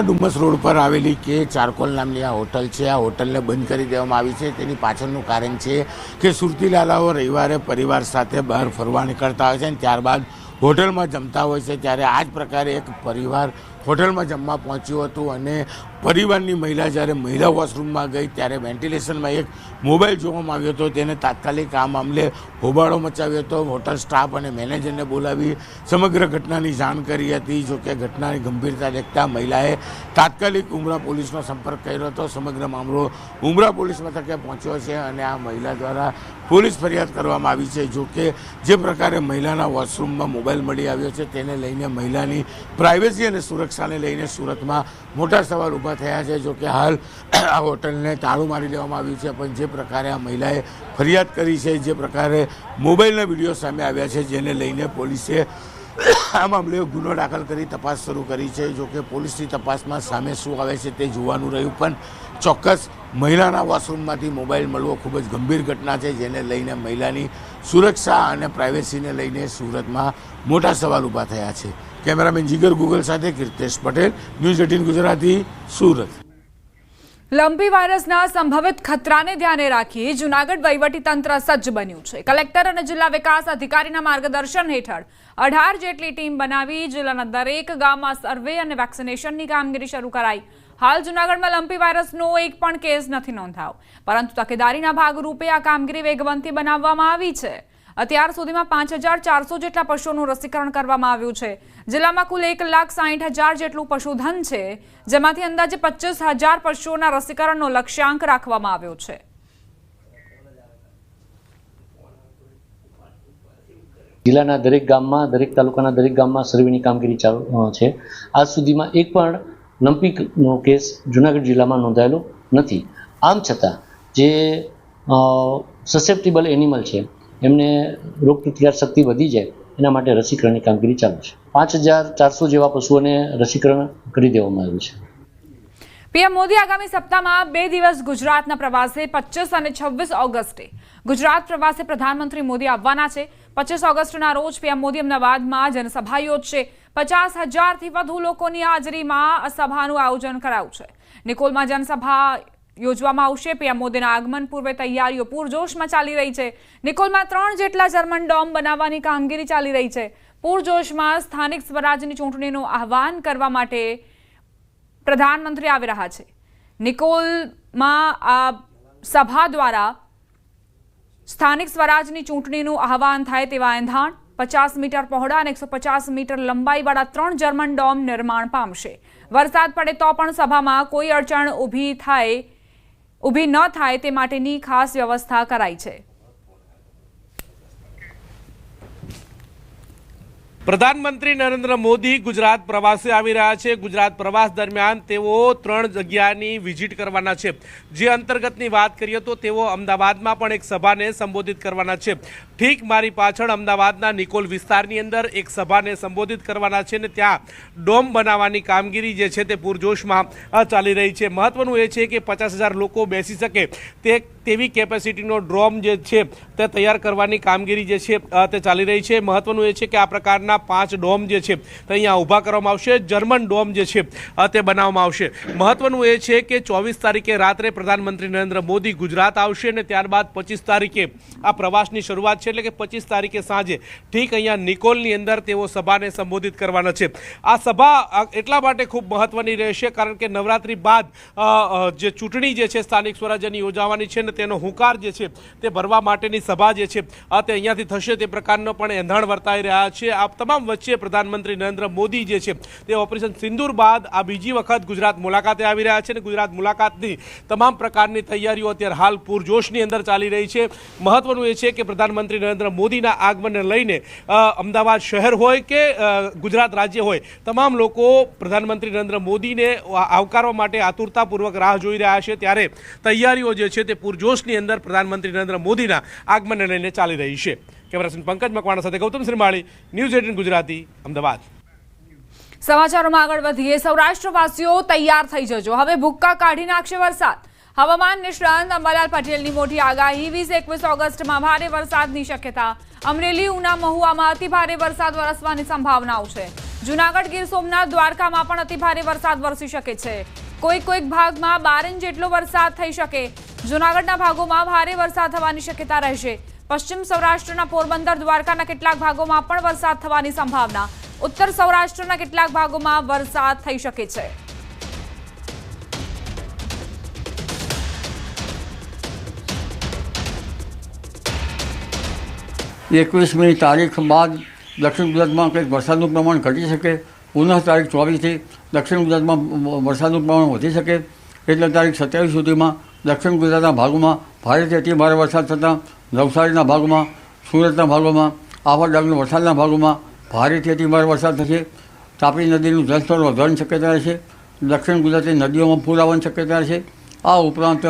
સુરતના ડુમસ રોડ પર આવેલી કે ચારકોલ નામની આ હોટલ છે. આ હોટલને બંધ કરી દેવામાં આવી છે. તેની પાછળનું કારણ છે કે સુરતી લાલાઓ રવિવારે પરિવાર સાથે બહાર ફરવા નીકળતા હોય છે અને ત્યારબાદ હોટલમાં જમતા હોય છે. ત્યારે આ જ પ્રકારે એક પરિવાર હોટલમાં જમવા પહોંચ્યું હતું અને પરિવારની મહિલા જ્યારે મહિલા વોશરૂમમાં ગઈ ત્યારે વેન્ટિલેશનમાં એક મોબાઈલ જોવામાં આવ્યો હતો. તેને તાત્કાલિક આ મામલે હોબાળો મચાવ્યો હતો. હોટલ સ્ટાફ અને મેનેજરને બોલાવી સમગ્ર ઘટનાની જાણ કરી હતી. જોકે ઘટનાની ગંભીરતા દેખતા મહિલાએ તાત્કાલિક ઉમરા પોલીસનો સંપર્ક કર્યો હતો. સમગ્ર મામલો ઉમરા પોલીસ મથકે પહોંચ્યો છે અને આ મહિલા દ્વારા પોલીસ ફરિયાદ કરવામાં આવી છે. જોકે જે પ્રકારે મહિલાના વોશરૂમમાં મોબાઈલ મળી આવ્યો છે તેને લઈને મહિલાની પ્રાઇવેસી અને સુરક્ષાને લઈને સુરતમાં મોટા સવાલ ઊભા થયા છે. જોકે હાલ આ હોટલને તાળું મારી દેવામાં આવ્યું છે, પણ જે પ્રકારે આ મહિલાએ ફરિયાદ કરી છે, જે પ્રકારે મોબાઈલના વિડીયો સામે આવ્યા છે, જેને લઈને પોલીસે આ મામલે ગુનો દાખલ કરી તપાસ શરૂ કરી છે. જોકે પોલીસની તપાસમાં સામે શું આવે છે તે જોવાનું રહ્યું, પણ ચોક્કસ મહિલાના વોશરૂમમાંથી મોબાઈલ મળવો ખૂબ જ ગંભીર ઘટના છે, જેને લઈને મહિલાની સુરક્ષા અને પ્રાઇવેસીને લઈને સુરતમાં મોટા સવાલ ઊભા થયા છે. કેમેરામેન જીગર ગૂગલ સાથે કીર્તેશ પટેલ, ન્યૂઝ 18 ગુજરાતી, સુરત. લંપી વાયરસના સંભવિત ખતરાને ધ્યાને રાખી જૂનાગઢ વહીવટીતંત્ર સજ્જ બન્યું છે. કલેક્ટર અને જિલ્લા વિકાસ અધિકારીના માર્ગદર્શન હેઠળ 18 જેટલી ટીમ બનાવી જિલ્લાના દરેક ગામમાં સર્વે અને વેક્સિનેશનની કામગીરી શરૂ કરાઈ. હાલ જૂનાગઢમાં લંપી વાયરસનો એક પણ કેસ નથી નોંધાયો, પરંતુ તકેદારીના ભાગરૂપે આ કામગીરી વેગવંતી બનાવવામાં આવી છે. અત્યાર સુધીમાં 5400 જેટલા પશુઓનું રસીકરણ કરવામાં આવ્યું છે. જિલ્લામાં કુલ 1,60,000 જેટલું પશુધન છે, જેમાંથી અંદાજે 25,000 પશુઓના રસીકરણનો લક્ષ્યાંક રાખવામાં આવ્યો છે. જિલ્લાના દરેક ગામમાં, દરેક તાલુકાના દરેક ગામમાં સર્વેની કામગીરી ચાલુ છે. આજ સુધીમાં એક પણ લંપીનો કેસ જૂનાગઢ જિલ્લામાં નોંધાયેલો નથી. આમ છતાં જે સસેપ્ટેબલ એનિમલ છે એમને રોગપ્રતિકાર શક્તિ વધી જાય એના માટે રસીકરણની કામગીરી ચાલુ છે. 5400 જેવા પશુઓને રસીકરણ કરી દેવામાં આવ્યું છે. પીએમ મોદી આગામી સપ્તાહમાં 2 દિવસ ગુજરાતના પ્રવાસે 25 અને 26 ઓગસ્ટે ગુજરાત પ્રવાસે પ્રધાનમંત્રી મોદી આવવાના છે. 25 ઓગસ્ટના રોજ પીએમ મોદી અમદાવાદમાં જનસભા યોજશે. 50,000થી વધુ લોકોની હાજરીમાં સભાનું આયોજન કરાયું છે. નિકોલમાં જનસભા યોજવામાં આવશે. પીએમ મોદીના આગમન પૂર્વે તૈયારીઓ પૂરજોશમાં ચાલી રહી છે. નિકોલમાં 3 જેટલા જર્મન ડોમ બનાવવાની કામગીરી ચાલી રહી છે. પૂરજોશમાં સ્થાનિક સ્વરાજની ચૂંટણીનું આહવાન કરવા માટે પ્રધાનમંત્રી આવી રહ્યા છે. નિકોલમાં આ સભા દ્વારા સ્થાનિક સ્વરાજની ચૂંટણીનું આહવાન થાય તેવા એંધાણ 50 મીટર પહોળા અને 150 મીટર લંબાઈવાળા 3 જર્મન ડોમ નિર્માણ પામશે. વરસાદ પડે તો પણ સભામાં કોઈ અડચણ ઊભી ન થાય તે માટેની ખાસ વ્યવસ્થા કરાઈ છે. પ્રધાનમંત્રી નરેન્દ્ર મોદી ગુજરાત પ્રવાસે આવી રહ્યા છે. ગુજરાત પ્રવાસ દરમિયાન તેઓ 3 જગ્યાની વિઝિટ કરવાના છે. જે અંતર્ગતની વાત કરીએ તો તેઓ અમદાવાદમાં પણ એક સભાને સંબોધિત કરવાના છે. ઠીક મારી પાછળ અમદાવાદના નિકોલ વિસ્તારની અંદર એક સભાને સંબોધિત કરવાના છે ને ત્યાં ડોમ બનાવવાની કામગીરી જે છે તે પૂરજોશમાં ચાલી રહી છે. મહત્વનું એ છે કે 50,000 લોકો બેસી શકે તેવી કેપેસિટીનો ડોમ જે છે તે તૈયાર કરવાની કામગીરી જે છે તે ચાલી રહી છે. મહત્વનું એ છે કે આ પ્રકારના 5 ડોમ જે છે તે અહીંયા ઊભા કરવામાં આવશે. જર્મન ડોમ જે છે તે બનાવવામાં આવશે. મહત્વનું એ છે કે 24 તારીખે રાત્રે પ્રધાનમંત્રી નરેન્દ્ર મોદી ગુજરાત આવશે અને ત્યારબાદ 25 તારીખે આ પ્રવાસની શરૂઆત છે, એટલે કે 25 તારીખે સાંજે ઠીક અહીંયા નિકોલની અંદર તેઓ સભાને સંબોધિત કરવાના છે. આ સભા એટલા માટે ખૂબ મહત્વની રહેશે કારણ કે નવરાત્રી બાદ જે ચૂંટણી જે છે સ્થાનિક સ્વરાજ્યની યોજાવાની છે ને તેનો હુંકાર જે છે તે ભરવા માટેની સભા જે છે તે અહીંયાથી થશે તે પ્રકારનો પણ એંધાણ વર્તાઈ રહ્યા છે. આ તમામ વચ્ચે પ્રધાનમંત્રી નરેન્દ્ર મોદી જે છે તે ઓપરેશન સિંદૂર બાદ આ બીજી વખત ગુજરાત મુલાકાતે આવી રહ્યા છે અને ગુજરાત મુલાકાતની તમામ પ્રકારની તૈયારીઓ અત્યારે હાલ પૂરજોશની અંદર ચાલી રહી છે. મહત્વનું એ છે કે પ્રધાનમંત્રી નરેન્દ્ર મોદીના આગમનને લઈને અમદાવાદ શહેર હોય કે ગુજરાત રાજ્ય હોય તમામ લોકો પ્રધાનમંત્રી નરેન્દ્ર મોદીને આવકારવા માટે આતુરતાપૂર્વક રાહ જોઈ રહ્યા છે. ત્યારે તૈયારીઓ જે છે તે પૂરજોશની અંદર પ્રધાનમંત્રી નરેન્દ્ર મોદીના આગમનને લઈને ચાલી રહી છે. કેમેરામેન પંકજ મકવાણા સાથે ગૌતમ શ્રીમાળી, ન્યૂઝ 18 ગુજરાતી, અમદાવાદ. સમાચારોમાં આગળ વધીએ. સૌરાષ્ટ્રવાસીઓ તૈયાર થઈ જજો, હવે ભૂક્કા કાઢી નાખશે વરસાદ. હવામાન નિષ્ણાંત અંબાલાલ પટેલની મોટી આગાહી. 20-21 ઓગસ્ટમાં ભારે વરસાદની શક્યતા. અમરેલી, ઉના, મહુવામાં અતિ ભારે વરસાદ વરસવાની સંભાવનાઓ છે. જૂનાગઢ, ગીર સોમનાથ, દ્વારકામાં પણ અતિભારે વરસાદ વરસી શકે છે. કોઈક ભાગમાં 12 ઇંચ જેટલો વરસાદ થઈ શકે. જૂનાગઢના ભાગોમાં ભારે વરસાદ થવાની શક્યતા રહેશે. પશ્ચિમ સૌરાષ્ટ્રના પોરબંદર, દ્વારકાના કેટલાક ભાગોમાં પણ વરસાદ થવાની સંભાવના. ઉત્તર સૌરાષ્ટ્રના કેટલાક ભાગોમાં વરસાદ થઈ શકે છે. 21મી તારીખ બાદ દક્ષિણ ગુજરાતમાં કંઈક વરસાદનું પ્રમાણ ઘટી શકે. પુનઃ તારીખ 24થી દક્ષિણ ગુજરાતમાં વરસાદનું પ્રમાણ વધી શકે. એટલે તારીખ 27 સુધીમાં દક્ષિણ ગુજરાતના ભાગોમાં ભારેથી અતિ ભારે વરસાદ થતાં નવસારીના ભાગોમાં, સુરતના ભાગોમાં, આહવા ડાંગના વરસાદના ભાગોમાં ભારેથી અતિ ભારે વરસાદ થશે. તાપી નદીનું જળસ્તર વધવાની શક્યતા રહેશે. દક્ષિણ ગુજરાતની નદીઓમાં પૂર આવવાની શક્યતા રહેશે. આ ઉપરાંત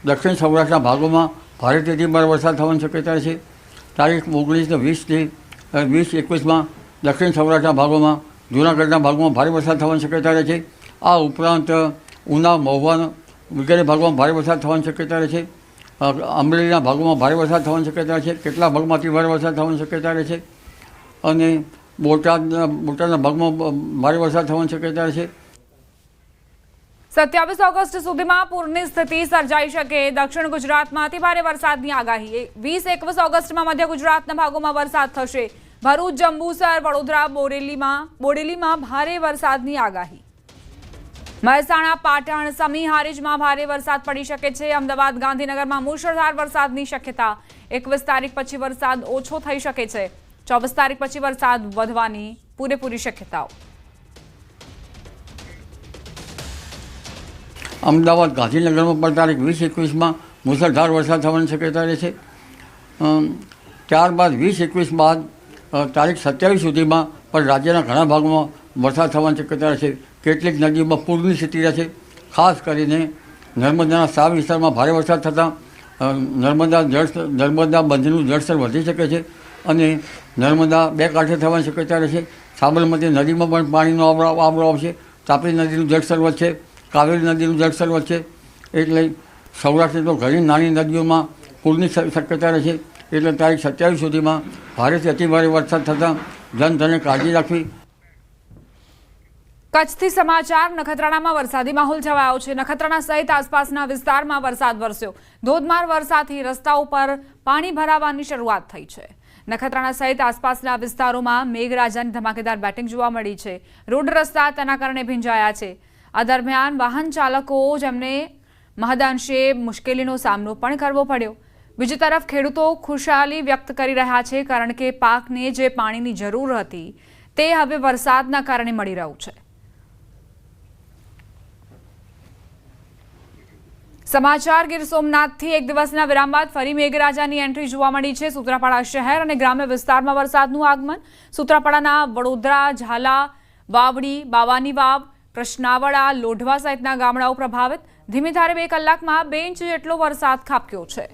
દક્ષિણ સૌરાષ્ટ્રના ભાગોમાં ભારેથી અતિ ભારે વરસાદ થવાની શક્યતા રહેશે. તારીખ 19 ને 20-21માં દક્ષિણ સૌરાષ્ટ્રના ભાગોમાં, જૂનાગઢના ભાગોમાં ભારે વરસાદ થવાની શક્યતા રહે છે. આ ઉપરાંત ઉના, મહુવા વગેરે ભાગોમાં ભારે વરસાદ થવાની શક્યતા રહે છે. અમરેલીના ભાગોમાં ભારે વરસાદ થવાની શક્યતા રહે છે. કેટલાક ભાગમાં અતિ ભારે વરસાદ થવાની શક્યતા રહે છે. અને બોટાદના ભાગમાં ભારે વરસાદ થવાની શક્યતા રહે છે. 27 ઓગસ્ટ સુધીમાં પૂરની સ્થિતિ સર્જાઈ શકે. દક્ષિણ ગુજરાતમાં અતિભારે વરસાદની આગાહી. 20-21 ઓગસ્ટમાં મધ્ય ગુજરાતના ભાગોમાં વરસાદ થશે. ભરૂચ, જંબુસર, વડોદરા, બોડેલીમાં ભારે વરસાદની આગાહી. મહેસાણા, પાટણ, સમી, હારીજમાં ભારે વરસાદ પડી શકે છે. અમદાવાદ, ગાંધીનગરમાં મુશળધાર વરસાદની શક્યતા. 21 તારીખ પછી વરસાદ ઓછો થઈ શકે છે. 24 તારીખ પછી વરસાદ વધવાની પૂરેપૂરી શક્યતાઓ. અમદાવાદ, ગાંધીનગરમાં પણ તારીખ 20-21માં મુશળધાર વરસાદ થવાની શક્યતા રહે છે. ત્યારબાદ 20-21 બાદ તારીખ 27 સુધીમાં પણ રાજ્યના ઘણા ભાગોમાં વરસાદ થવાની શક્યતા રહેશે. કેટલીક નદીઓમાં પૂરની સ્થિતિ રહેશે. ખાસ કરીને નર્મદાના સાવ વિસ્તારમાં ભારે વરસાદ થતાં નર્મદા બંધનું જળસ્તર વધી શકે છે અને નર્મદા બે કાંઠે થવાની શક્યતા રહેશે. સાબરમતી નદીમાં પણ પાણીનો આવરો આવશે. તાપી નદીનું જળસ્તર વધશે. કાવેરી નદીનું જળસ્તર વધશે. એટલે સૌરાષ્ટ્રની તો ઘણી નાની નદીઓમાં પૂરની શક્યતા રહેશે. એટલે તારીખ 27 સુધીમાં ભારેથી અતિભારે વરસાદ થતાં જનધને કાળજી રાખવી. કચ્છથી સમાચાર. નખત્રાણામાં વરસાદી માહોલ છવાયો છે. નખત્રાણા સહિત આસપાસના વિસ્તારમાં વરસાદ વરસ્યો. ધોધમાર વરસાદથી રસ્તાઓ પર પાણી ભરાવાની શરૂઆત થઈ છે. નખત્રાણા સહિત આસપાસના વિસ્તારોમાં મેઘરાજાની ધમાકેદાર બેટિંગ જોવા મળી છે. રોડ રસ્તા તેના કારણે ભીંજાયા છે. આ દરમિયાન વાહન ચાલકો જેમને મહદાંશે મુશ્કેલીનો સામનો પણ કરવો પડ્યો. બીજી તરફ ખેડૂતો ખુશાલી વ્યક્ત કરી રહ્યા છે, કારણ કે પાકને જે પાણીની જરૂર હતી તે હવે વરસાદના કારણે મળી રહ્યું છે. સમાચાર. ગીર સોમનાથથી એક દિવસના વિરામ બાદ ફરી મેઘરાજાની એન્ટ્રી જોવા મળી છે. સૂત્રાપાડા શહેર અને ગ્રામ્ય વિસ્તારમાં વરસાદનું આગમન. સૂત્રાપાડાના વડોદરા, ઝાલા, વાવડી, બાવાની વાવ, પ્રશ્નાવડા, લોઢવા સહિતના ગામડાઓ પ્રભાવિત. ધીમી ધારે 2 કલાકમાં 2 ઇંચ જેટલો વરસાદ ખાબક્યો છે.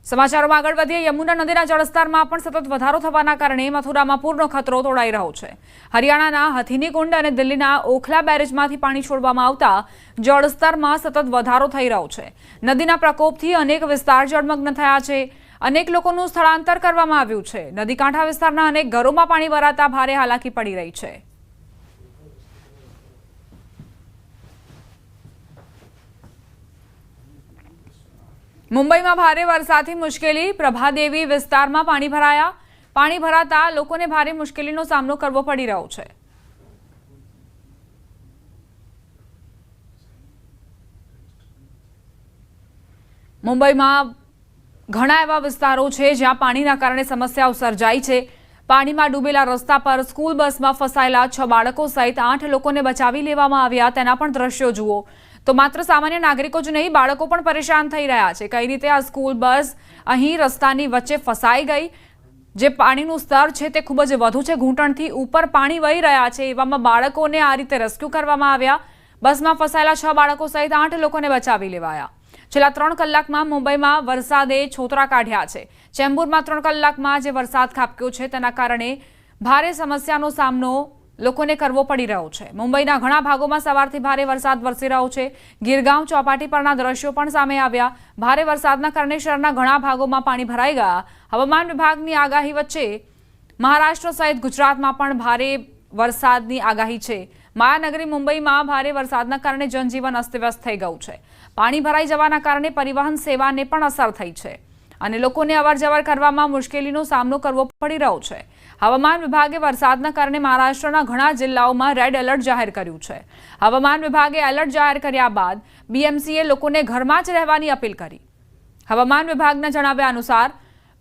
સમાચારોમાં આગળ વધીએ. યમુના નદીના જળસ્તરમાં પણ સતત વધારો થવાના કારણે મથુરામાં પૂરનો ખતરો તોડાઈ રહ્યો છે. હરિયાણાના હથીની કુંડ અને દિલ્હીના ઓખલા બેરેજમાંથી પાણી છોડવામાં આવતા જળસ્તરમાં સતત વધારો થઈ રહ્યો છે. નદીના પ્રકોપથી અનેક વિસ્તાર જળમગ્ન થયા છે. અનેક લોકોનું સ્થળાંતર કરવામાં આવ્યું છે. નદી કાંઠા વિસ્તારના અનેક ઘરોમાં પાણી ભરાતા ભારે હાલાકી પડી રહી છે. મુંબઈમાં ભારે વરસાદથી મુશ્કેલી. પ્રભાદેવી વિસ્તારમાં પાણી ભરાયા. પાણી ભરાતા લોકોને ભારે મુશ્કેલીનો સામનો કરવો પડી રહ્યો છે. મુંબઈમાં ઘણા એવા વિસ્તારો છે જ્યાં પાણીના કારણે સમસ્યાઓ સર્જાઈ છે. પાણીમાં ડૂબેલા રસ્તા પર સ્કૂલ બસમાં ફસાયેલા 6 બાળકો સહિત 8 લોકોને બચાવી લેવામાં આવ્યા. તેના પણ દ્રશ્યો જુઓ તો માત્ર સામાન્ય નાગરિકો જ નહીં, બાળકો પણ પરેશાન થઈ રહ્યા છે. કઈ રીતે આ સ્કૂલ બસ અહીં રસ્તાની વચ્ચે ફસાઈ ગઈ. જે પાણીનું સ્તર છે તે ખૂબ જ વધુ છે. ઘૂંટણથી ઉપર પાણી વહી રહ્યા છે. એવામાં બાળકોને આ રીતે રેસ્ક્યુ કરવામાં આવ્યા. બસમાં ફસાયેલા 6 બાળકો સહિત 8 લોકોને બચાવી લેવાયા. છેલ્લા 3 કલાકમાં મુંબઈમાં વરસાદે છોતરા કાઢ્યા છે. ચેમ્બુરમાં 3 કલાકમાં જે વરસાદ ખાબક્યો છે તેના કારણે ભારે સમસ્યાનો સામનો લોકોને કરવો પડી રહ્યો છે। મુંબઈના ઘણા ભાગોમાં સવારથી ભારે વરસાદ વરસી રહ્યો છે। ગીરગાંવ ચોપાટી પરના દ્રશ્યો પણ સામે આવ્યા। ભારે વરસાદના કારણે શહેરના ઘણા ભાગોમાં પાણી ભરાઈ ગયા। હવામાન વિભાગની આગાહી વચ્ચે મહારાષ્ટ્ર સહિત ગુજરાતમાં પણ ભારે વરસાદની આગાહી છે। માયાનગરી મુંબઈમાં ભારે વરસાદના કારણે જનજીવન અસ્તવ્યસ્ત થઈ ગયું છે। પાણી ભરાઈ જવાના કારણે પરિવહન સેવાને પણ અસર થઈ છે અને લોકોને અવરજવર કરવામાં મુશ્કેલીનો સામનો કરવો પડી રહ્યો છે। હવામાન વિભાગે વરસાદના કારણે મહારાષ્ટ્રના ઘણા જિલ્લાઓમાં રેડ એલર્ટ જાહેર કર્યું છે। હવામાન વિભાગે એલર્ટ જાહેર કર્યા બાદ બીએમસીએ લોકોને ઘરમાં જ રહેવાની અપીલ કરી। હવામાન વિભાગના જણાવ્યા અનુસાર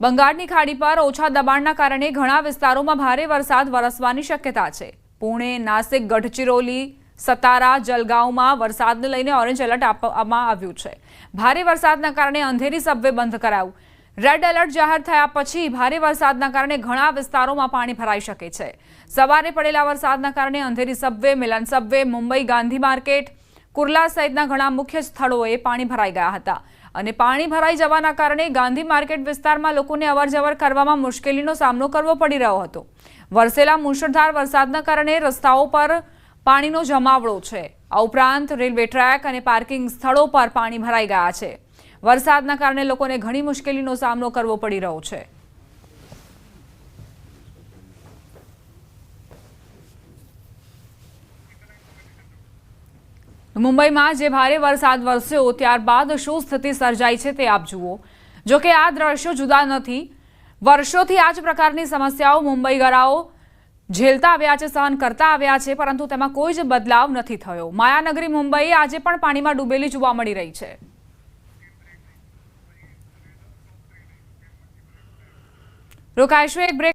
બંગાળની ખાડી પર ઓછા દબાણના કારણે ઘણા વિસ્તારોમાં ભારે વરસાદ વરસવાની શક્યતા છે। પુણે, નાસિક, ગઢચિરોલી, સતારા, જલગાંવમાં વરસાદને લઈને ઓરેન્જ એલર્ટ આપવામાં આવ્યું છે। ભારે વરસાદના કારણે અંધેરી સબવે બંધ કરાયું। રેડ એલર્ટ જાહેર થયા પછી ભારે વરસાદના કારણે ઘણા વિસ્તારોમાં પાણી ભરાઈ શકે છે। સવારે પડેલા વરસાદના કારણે અંધેરી સબવે, મિલન સબવે, મુંબઈ ગાંધી માર્કેટ, કુર્લા સહિતના ઘણા મુખ્ય સ્થળોએ પાણી ભરાઈ ગયા હતા અને પાણી ભરાઈ જવાના કારણે ગાંધી માર્કેટ વિસ્તારમાં લોકોને અવરજવર કરવામાં મુશ્કેલીનો સામનો કરવો પડી રહ્યો હતો। વરસેલા મુશળધાર વરસાદના કારણે રસ્તાઓ પર પાણીનો જમાવડો છે। આ ઉપરાંત રેલવે ટ્રેક અને પાર્કિંગ સ્થળો પર પાણી ભરાઈ ગયા છે। વરસાદના કારણે લોકોને ઘણી મુશ્કેલીનો સામનો કરવો પડી રહ્યો છે। મુંબઈમાં જે ભારે વરસાદ વરસ્યો ત્યારબાદ શું સ્થિતિ સર્જાઈ છે તે આપ જુઓ। જો કે આ દ્રશ્યો જુદા નથી। વર્ષોથી આ જ પ્રકારની સમસ્યાઓ મુંબઈગરાઓ ઝેલતા આવ્યા છે, સહન કરતા આવ્યા છે, પરંતુ તેમાં કોઈ જ બદલાવ નથી થયો। માયાનગરી મુંબઈ આજે પણ પાણીમાં ડૂબેલી જોવા મળી રહી છે। રોકાઈશું એક બ્રેક।